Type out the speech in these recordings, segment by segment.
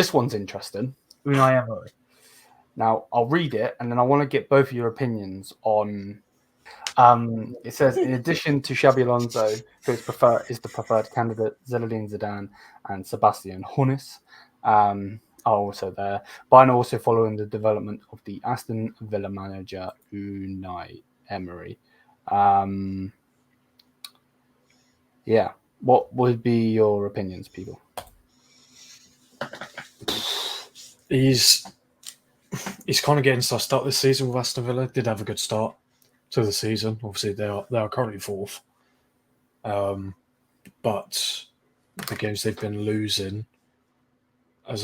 This one's interesting. Unai Emery. Now, I'll read it, and then I want to get both of your opinions on. It says, in addition to Xabi Alonso, who is the preferred candidate, Zinedine Zidane and Sebastian Hoeneß are also there. Bayern are also following the development of the Aston Villa manager Unai Emery. Yeah, what would be your opinions, people? He's kind of getting sussed out this season with Aston Villa. Did have a good start to the season. Obviously, they are currently fourth. But the games they've been losing, as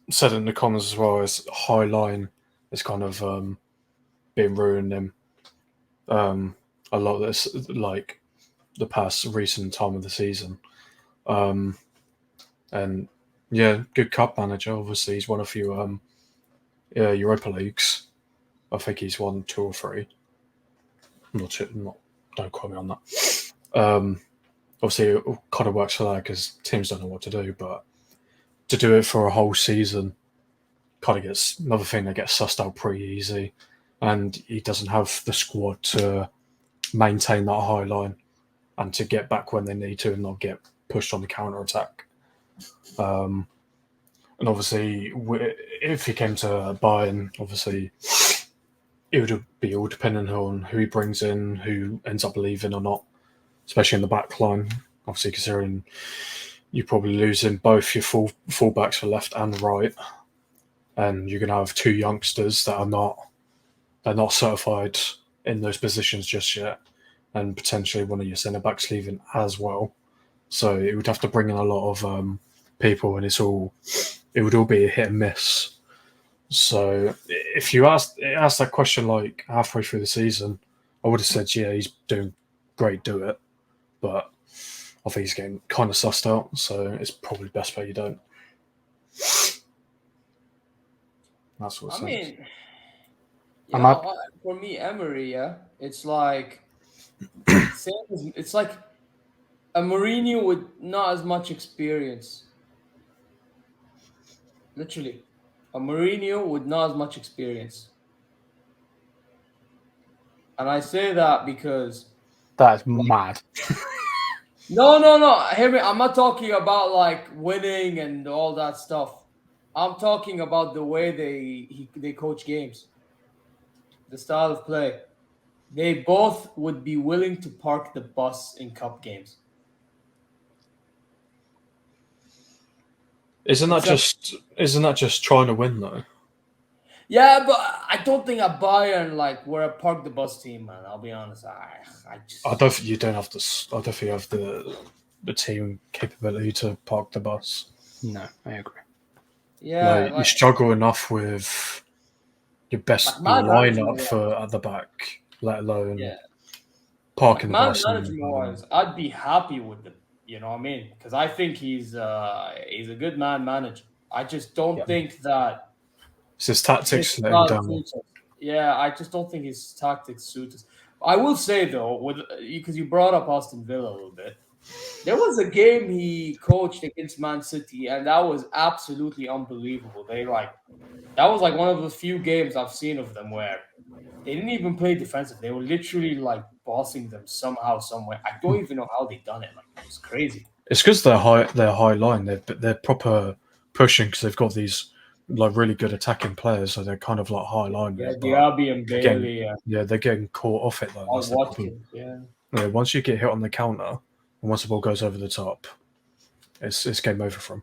said in the comments as well, as high line is kind of been ruining them. A lot of this, like the past recent time of the season. And yeah, good cup manager. Obviously, he's won a few Europa Leagues. I think he's won 2 or 3. Don't quote me on that. Obviously, it kind of works for that because teams don't know what to do. But to do it for a whole season, kind of gets another thing that gets sussed out pretty easy. And he doesn't have the squad to maintain that high line and to get back when they need to and not get pushed on the counter attack. And obviously, if he came to Bayern, obviously, it would be all dependent on who he brings in, who ends up leaving or not, especially in the back line. Obviously, considering you're probably losing both your fullbacks for left and right, and you're going to have 2 youngsters that they're not certified in those positions just yet, and potentially one of your centre backs leaving as well. So it would have to bring in a lot of people, and it would all be a hit and miss. So if you asked that question like halfway through the season, I would have said, yeah, he's doing great, do it. But I think he's getting kind of sussed out, so it's probably best bet you don't. That's what I mean, for me, Emery, it's like it's like a Mourinho with not as much experience. Literally, a Mourinho with not as much experience. And I say that because... That's mad. No. Hear me. I'm not talking about like winning and all that stuff. I'm talking about the way they coach games. The style of play. They both would be willing to park the bus in cup games. Isn't that just trying to win though? Yeah, but I don't think at Bayern we're a park the bus team, man. I'll be honest. I don't think you have the team capability to park the bus. No, I agree. Yeah, you struggle enough with your best lineup for at the back, let alone parking the bus. Management-wise, I'd be happy with them. You know what I mean? Because I think he's a good manager. I just don't think that it's his tactics let him down. Yeah, I just don't think his tactics suit us. I will say though, because you brought up Aston Villa a little bit, there was a game he coached against Man City, and that was absolutely unbelievable. That was like one of the few games I've seen of them where they didn't even play defensive. They were literally like bossing them somehow, somewhere. I don't even know how they done it. It was crazy. It's because they're high line. They're proper pushing because they've got these like really good attacking players, so they're kind of like high line. Yeah, Diaby and Bailey. They're getting caught off it though. Once you get hit on the counter, and once the ball goes over the top, it's game over for him.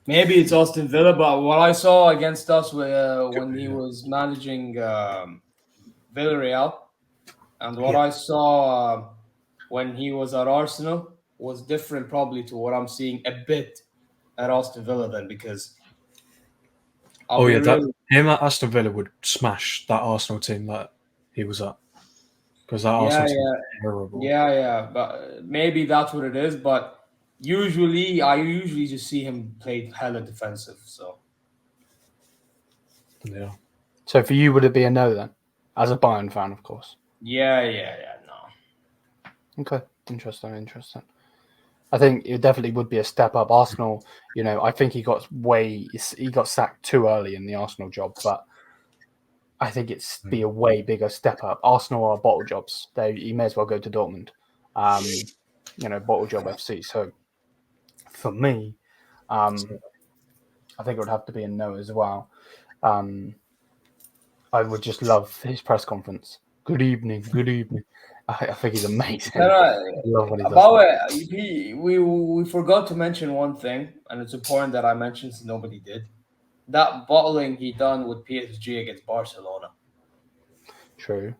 Maybe it's Aston Villa, but what I saw against us when he was managing Villarreal, and what I saw when he was at Arsenal was different probably to what I'm seeing a bit at Aston Villa then, because... him at Aston Villa would smash that Arsenal team that he was at. Because that Arsenal team was terrible. Yeah, but maybe that's what it is, but... I usually just see him play hella defensive. So, yeah. So for you, would it be a no then, as a Bayern fan, of course? Yeah, no. Okay, interesting. I think it definitely would be a step up. Arsenal, I think he got sacked too early in the Arsenal job, but I think it's be a way bigger step up. Arsenal are bottle jobs. He may as well go to Dortmund, bottle job FC. So for me, I think it would have to be a no as well. I would just love his press conference. Good evening. I think he's amazing. I love what he does. About it, we forgot to mention one thing, and it's important that I mentioned since nobody did. That bottling he done with PSG against Barcelona. True.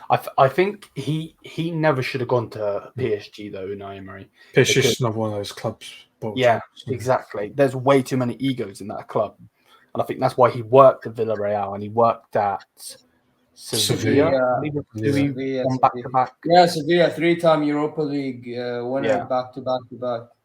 I think he never should have gone to PSG though, Unai Emery. PSG is not one of those clubs. Yeah, exactly. There's way too many egos in that club, and I think that's why he worked at Villarreal and he worked at Sevilla. Sevilla. Back to back. Yeah, Sevilla, 3-time Europa League winner, back to back.